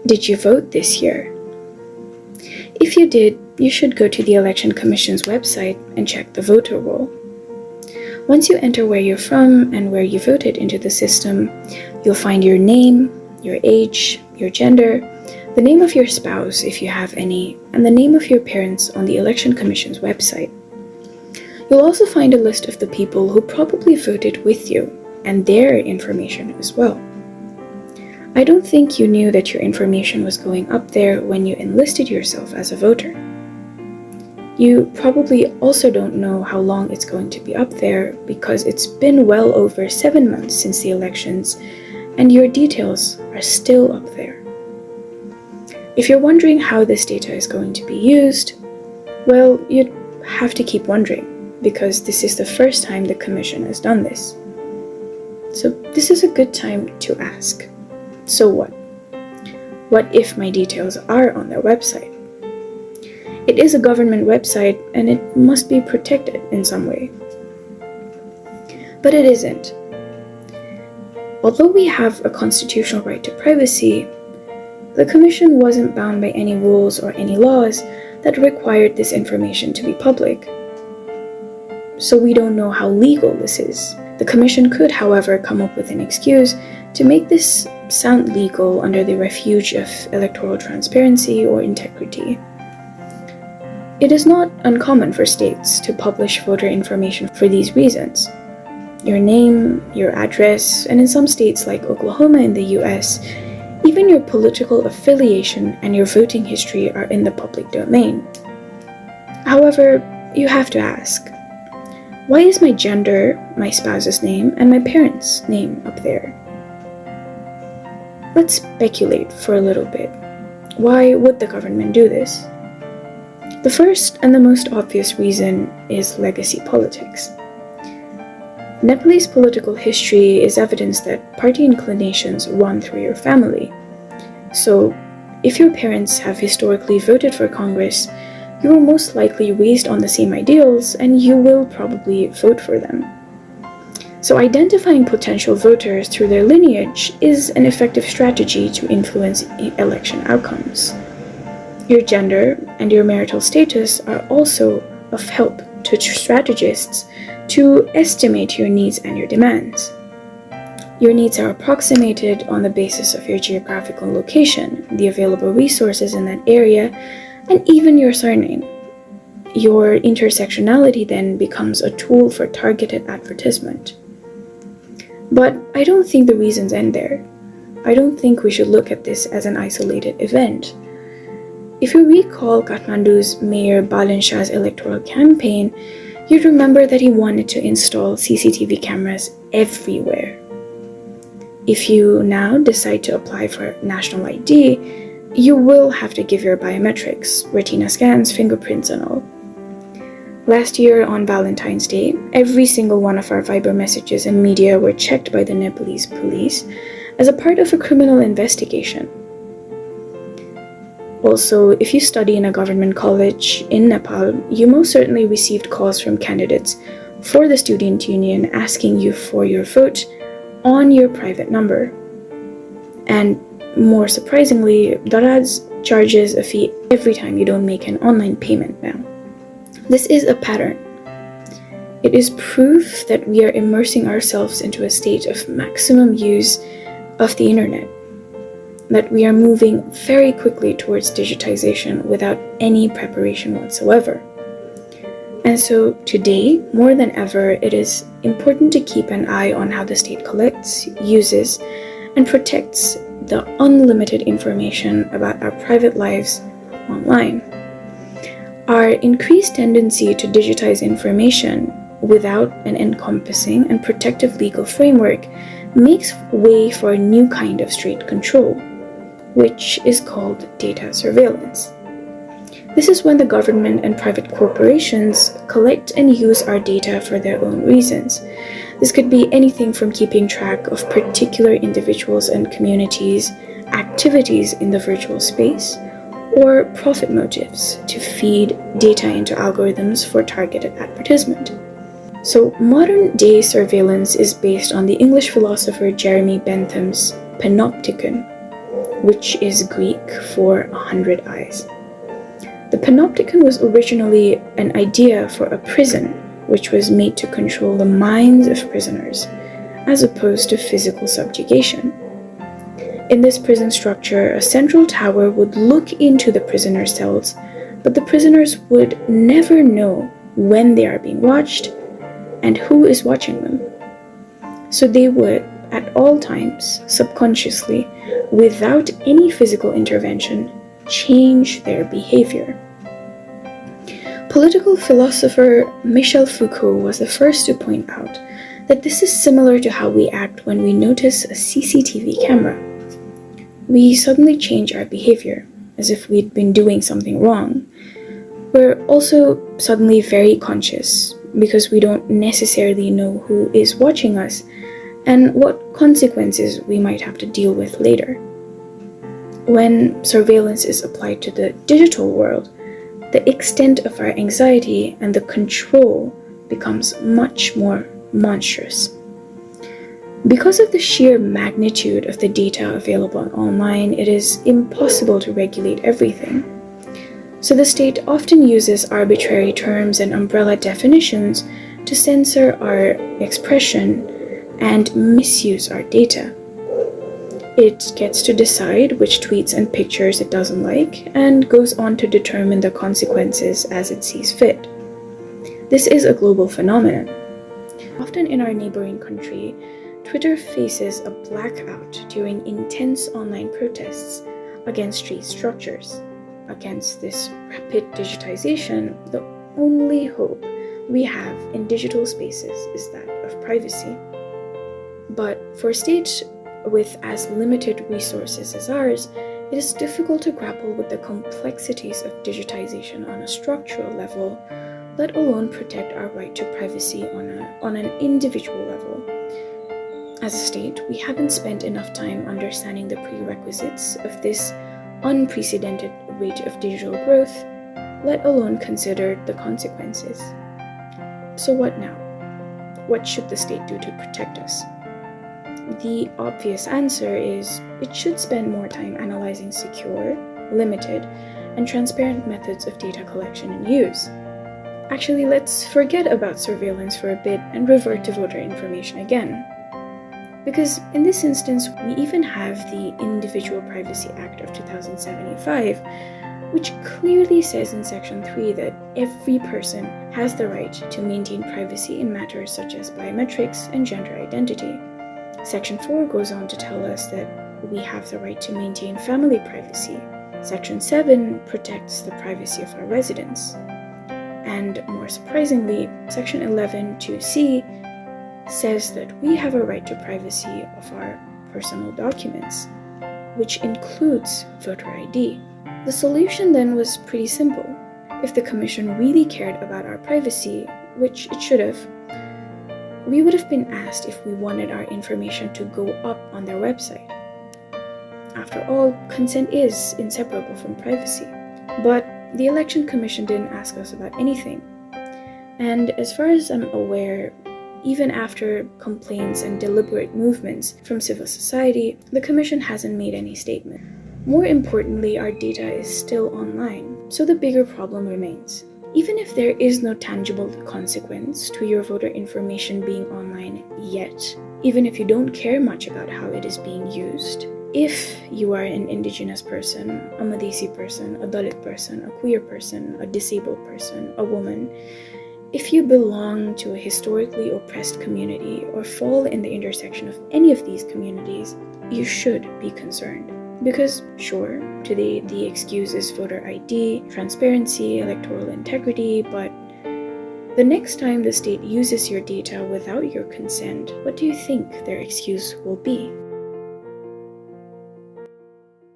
Did you vote this year? If you did, you should go to the Election Commission's website and check the voter roll. Once you enter where you're from and where you voted into the system, you'll find your name, your age, your gender, the name of your spouse if you have any, and the name of your parents on the Election Commission's website. You'll also find a list of the people who probably voted with you and their information as well. I don't think you knew that your information was going up there when you enlisted yourself as a voter. You probably also don't know how long it's going to be up there because it's been well over 7 months since the elections and your details are still up there. If you're wondering how this data is going to be used, well, you'd have to keep wondering because this is the first time the Commission has done this. So this is a good time to ask. So what? What if my details are on their website? It is a government website and it must be protected in some way. But it isn't. Although we have a constitutional right to privacy, the Commission wasn't bound by any rules or any laws that required this information to be public. So we don't know how legal this is. The Commission could, however, come up with an excuse to make this sound legal under the refuge of electoral transparency or integrity. It is not uncommon for states to publish voter information for these reasons. Your name, your address, and in some states like Oklahoma in the US, even your political affiliation and your voting history are in the public domain. However, you have to ask, why is my gender, my spouse's name, and my parents' name up there? Let's speculate for a little bit. Why would the government do this? The first and the most obvious reason is legacy politics. Nepalese political history is evidence that party inclinations run through your family. So, if your parents have historically voted for Congress, you were most likely raised on the same ideals and you will probably vote for them. So identifying potential voters through their lineage is an effective strategy to influence election outcomes. Your gender and your marital status are also of help to strategists to estimate your needs and your demands. Your needs are approximated on the basis of your geographical location, the available resources in that area, and even your surname. Your intersectionality then becomes a tool for targeted advertisement. But I don't think the reasons end there. I don't think we should look at this as an isolated event. If you recall Kathmandu's Mayor Balin Shah's electoral campaign, you'd remember that he wanted to install CCTV cameras everywhere. If you now decide to apply for national ID, you will have to give your biometrics, retina scans, fingerprints and all. Last year on Valentine's Day, every single one of our Viber messages and media were checked by the Nepalese police as a part of a criminal investigation. Also, if you study in a government college in Nepal, you most certainly received calls from candidates for the student union asking you for your vote on your private number. And more surprisingly, Daraz charges a fee every time you don't make an online payment now. This is a pattern. It is proof that we are immersing ourselves into a state of maximum use of the internet, that we are moving very quickly towards digitization without any preparation whatsoever. And so today, more than ever, it is important to keep an eye on how the state collects, uses, and protects the unlimited information about our private lives online. Our increased tendency to digitize information without an encompassing and protective legal framework makes way for a new kind of state control, which is called data surveillance. This is when the government and private corporations collect and use our data for their own reasons. This could be anything from keeping track of particular individuals and communities' activities in the virtual space, or profit motives to feed data into algorithms for targeted advertisement. So modern-day surveillance is based on the English philosopher Jeremy Bentham's panopticon, which is Greek for 100 eyes. The panopticon was originally an idea for a prison, which was made to control the minds of prisoners, as opposed to physical subjugation. In this prison structure, a central tower would look into the prisoners' cells, but the prisoners would never know when they are being watched and who is watching them. So they would, at all times, subconsciously, without any physical intervention, change their behavior. Political philosopher Michel Foucault was the first to point out that this is similar to how we act when we notice a CCTV camera. We suddenly change our behavior, as if we'd been doing something wrong. We're also suddenly very conscious, because we don't necessarily know who is watching us and what consequences we might have to deal with later. When surveillance is applied to the digital world, the extent of our anxiety and the control becomes much more monstrous. Because of the sheer magnitude of the data available online, it is impossible to regulate everything. So the state often uses arbitrary terms and umbrella definitions to censor our expression and misuse our data. It gets to decide which tweets and pictures it doesn't like, and goes on to determine the consequences as it sees fit. This is a global phenomenon. Often in our neighboring country, Twitter faces a blackout during intense online protests against street structures. Against this rapid digitization, the only hope we have in digital spaces is that of privacy. But for states with as limited resources as ours, it is difficult to grapple with the complexities of digitization on a structural level, let alone protect our right to privacy on an individual level. As a state, we haven't spent enough time understanding the prerequisites of this unprecedented rate of digital growth, let alone consider the consequences. So what now? What should the state do to protect us? The obvious answer is it should spend more time analyzing secure, limited, and transparent methods of data collection and use. Actually, let's forget about surveillance for a bit and revert to voter information again. Because in this instance, we even have the Individual Privacy Act of 2075, which clearly says in Section 3 that every person has the right to maintain privacy in matters such as biometrics and gender identity. Section 4 goes on to tell us that we have the right to maintain family privacy. Section 7 protects the privacy of our residents. And more surprisingly, Section 11(2)(c) says that we have a right to privacy of our personal documents, which includes voter ID. The solution then was pretty simple. If the Commission really cared about our privacy, which it should have, we would have been asked if we wanted our information to go up on their website. After all, consent is inseparable from privacy. But the Election Commission didn't ask us about anything. And as far as I'm aware, even after complaints and deliberate movements from civil society, the Commission hasn't made any statement. More importantly, our data is still online, so the bigger problem remains. Even if there is no tangible consequence to your voter information being online yet, even if you don't care much about how it is being used, if you are an indigenous person, a Madisi person, a Dalit person, a queer person, a disabled person, a woman, if you belong to a historically oppressed community or fall in the intersection of any of these communities, you should be concerned. Because, sure, today the excuse is voter ID, transparency, electoral integrity, but the next time the state uses your data without your consent, what do you think their excuse will be?